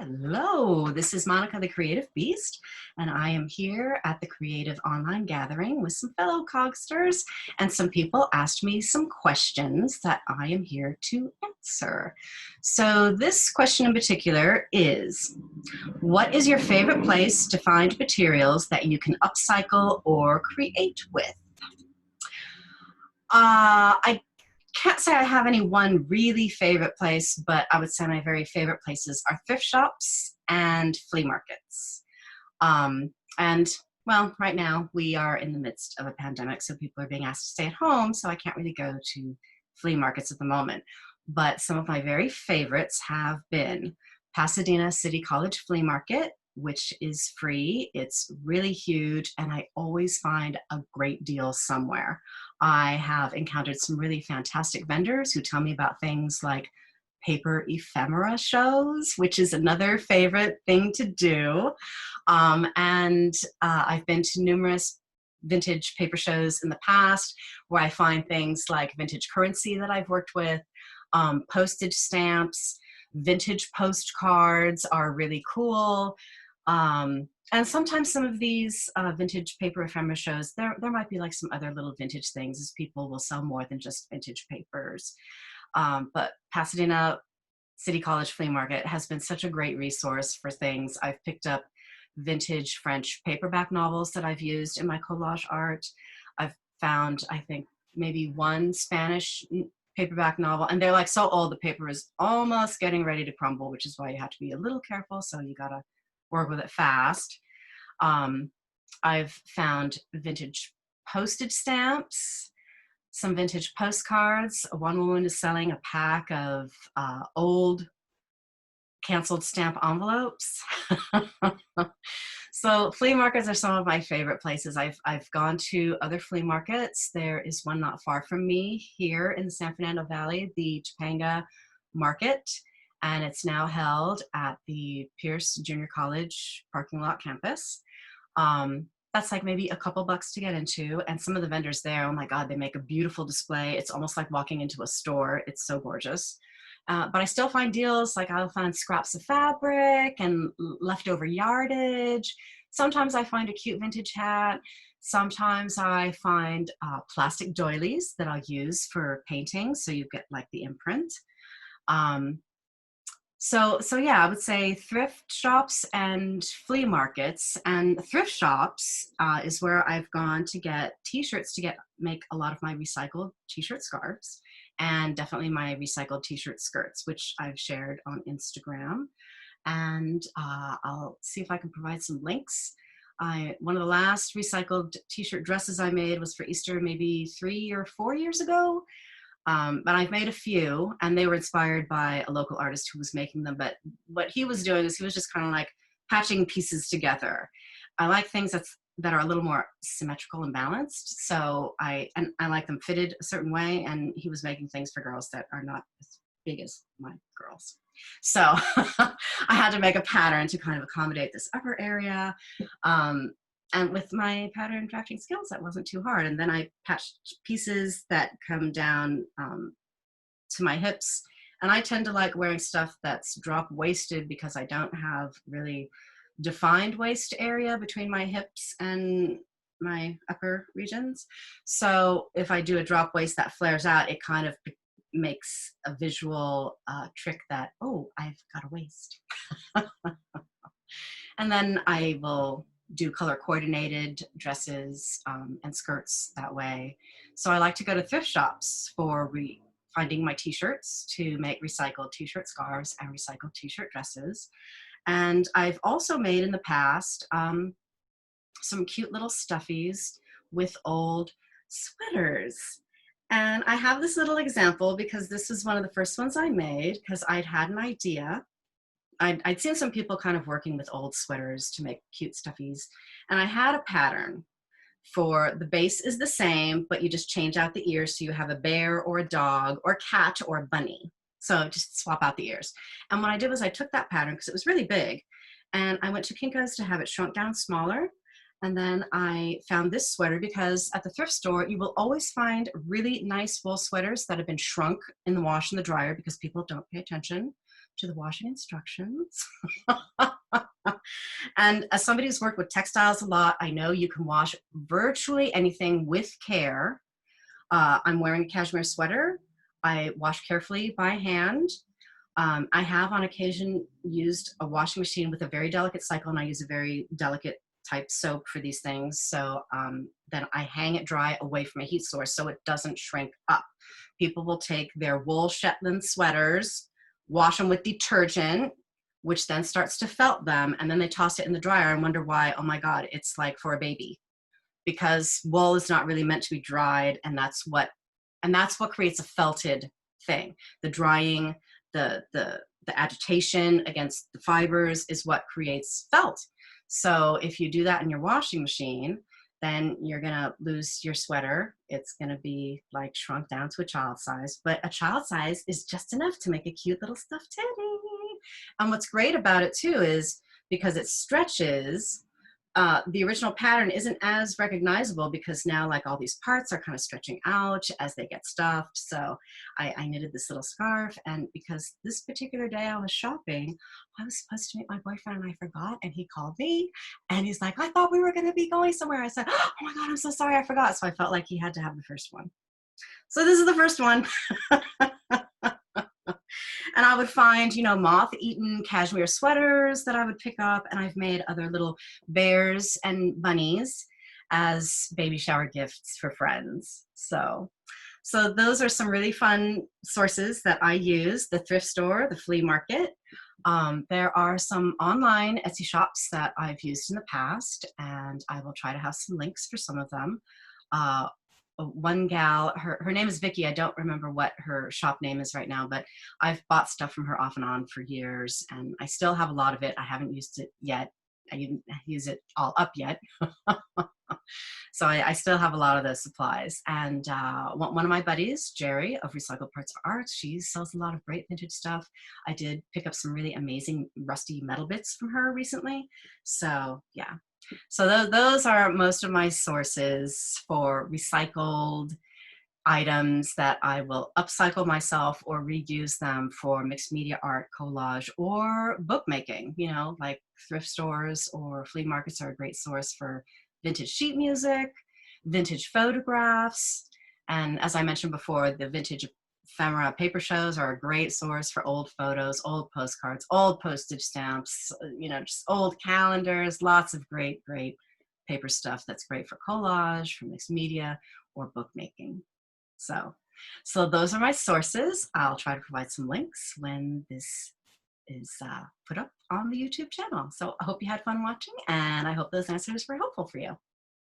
Hello, this is Monica the Creative Beast, and I am here at the Creative Online Gathering with some fellow Cogsters, and some people asked me some questions that I am here to answer. So this question in particular is, what is your favorite place to find materials that you can upcycle or create with? I can't say I have any one really favorite place, but I would say my very favorite places are thrift shops and flea markets. And well, right now we are in the midst of a pandemic, so people are being asked to stay at home, so I can't really go to flea markets at the moment. But some of my very favorites have been Pasadena City College Flea Market, which is free. It's really huge, and I always find a great deal somewhere. I have encountered some really fantastic vendors who tell me about things like paper ephemera shows, which is another favorite thing to do. I've been to numerous vintage paper shows in the past where I find things like vintage currency that I've worked with, postage stamps, vintage postcards are really cool. And sometimes some of these vintage paper ephemera shows, there might be like some other little vintage things, as people will sell more than just vintage papers. But Pasadena City College Flea Market has been such a great resource for things. I've picked up vintage French paperback novels that I've used in my collage art. I've found, I think, maybe one Spanish paperback novel, and they're like so old the paper is almost getting ready to crumble, which is why you have to be a little careful, so you gotta work with it fast. I've found vintage postage stamps, some vintage postcards. One woman is selling a pack of old canceled stamp envelopes. So flea markets are some of my favorite places. I've gone to other flea markets. There is one not far from me here in the San Fernando Valley, the Topanga Market, and it's now held at the Pierce Junior College parking lot campus. That's like maybe a couple bucks to get into, and some of the vendors there, oh my God, they make a beautiful display. It's almost like walking into a store. It's so gorgeous. But I still find deals, like I'll find scraps of fabric and leftover yardage. Sometimes I find a cute vintage hat. Sometimes I find plastic doilies that I'll use for painting, so you get like the imprint. So yeah, I would say thrift shops and flea markets. And thrift shops is where I've gone to get t-shirts to make a lot of my recycled t-shirt scarves, and definitely my recycled t-shirt skirts, which I've shared on Instagram. And I'll see if I can provide some links. One of the last recycled t-shirt dresses I made was for Easter maybe 3 or 4 years ago. But I've made a few, and they were inspired by a local artist who was making them. But what he was doing is he was just kind of like patching pieces together. I like things that are a little more symmetrical and balanced. So I like them fitted a certain way, and he was making things for girls that are not as big as my girls. So I had to make a pattern to kind of accommodate this upper area. And with my pattern drafting skills, that wasn't too hard. And then I patched pieces that come down to my hips. And I tend to like wearing stuff that's drop waisted because I don't have really defined waist area between my hips and my upper regions. So if I do a drop waist that flares out, it kind of makes a visual trick that, oh, I've got a waist. And then I will do color coordinated dresses and skirts that way. So I like to go to thrift shops for finding my t-shirts to make recycled t-shirt scarves and recycled t-shirt dresses. And I've also made in the past some cute little stuffies with old sweaters. And I have this little example because this was one of the first ones I made because I'd had an idea. I'd seen some people kind of working with old sweaters to make cute stuffies. And I had a pattern for the base is the same, but you just change out the ears. So you have a bear or a dog or cat or a bunny. So just swap out the ears. And what I did was I took that pattern because it was really big, and I went to Kinko's to have it shrunk down smaller. And then I found this sweater because at the thrift store, you will always find really nice wool sweaters that have been shrunk in the wash and the dryer because people don't pay attention to the washing instructions. And as somebody who's worked with textiles a lot, I know you can wash virtually anything with care. I'm wearing a cashmere sweater. I wash carefully by hand. I have on occasion used a washing machine with a very delicate cycle, and I use a very delicate type soap for these things. So then I hang it dry away from a heat source so it doesn't shrink up. People will take their wool Shetland sweaters, wash them with detergent, which then starts to felt them, and then they toss it in the dryer and wonder why, oh my God, it's like for a baby. Because wool is not really meant to be dried, and that's what creates a felted thing. The drying, the agitation against the fibers is what creates felt. So if you do that in your washing machine, then you're gonna lose your sweater. It's gonna be like shrunk down to a child size, but a child size is just enough to make a cute little stuffed teddy. And what's great about it too is because it stretches, the original pattern isn't as recognizable because now like all these parts are kind of stretching out as they get stuffed. So I knitted this little scarf, and because this particular day I was shopping, I was supposed to meet my boyfriend and I forgot, and he called me and he's like, I thought we were going to be going somewhere. I said, oh my God, I'm so sorry, I forgot. So I felt like he had to have the first one. So this is the first one. And I would find, you know, moth-eaten cashmere sweaters that I would pick up, and I've made other little bears and bunnies as baby shower gifts for friends. So those are some really fun sources that I use: the thrift store, the flea market. There are some online Etsy shops that I've used in the past, and I will try to have some links for some of them. One gal, her name is Vicky. I don't remember what her shop name is right now, but I've bought stuff from her off and on for years, and I still have a lot of it. I haven't used it yet. I didn't use it all up yet. So I still have a lot of those supplies. And one of my buddies, Jeri of Recycled Parts of Art, she sells a lot of great vintage stuff. I did pick up some really amazing rusty metal bits from her recently. So yeah. So those are most of my sources for recycled items that I will upcycle myself or reuse them for mixed media art, collage, or bookmaking. You know, like thrift stores or flea markets are a great source for vintage sheet music, vintage photographs, and as I mentioned before, the vintage ephemera paper shows are a great source for old photos, old postcards, old postage stamps, you know, just old calendars, lots of great paper stuff that's great for collage, for mixed media, or bookmaking. So those are my sources. I'll try to provide some links when this is put up on the YouTube channel. So I hope you had fun watching, and I hope those answers were helpful for you.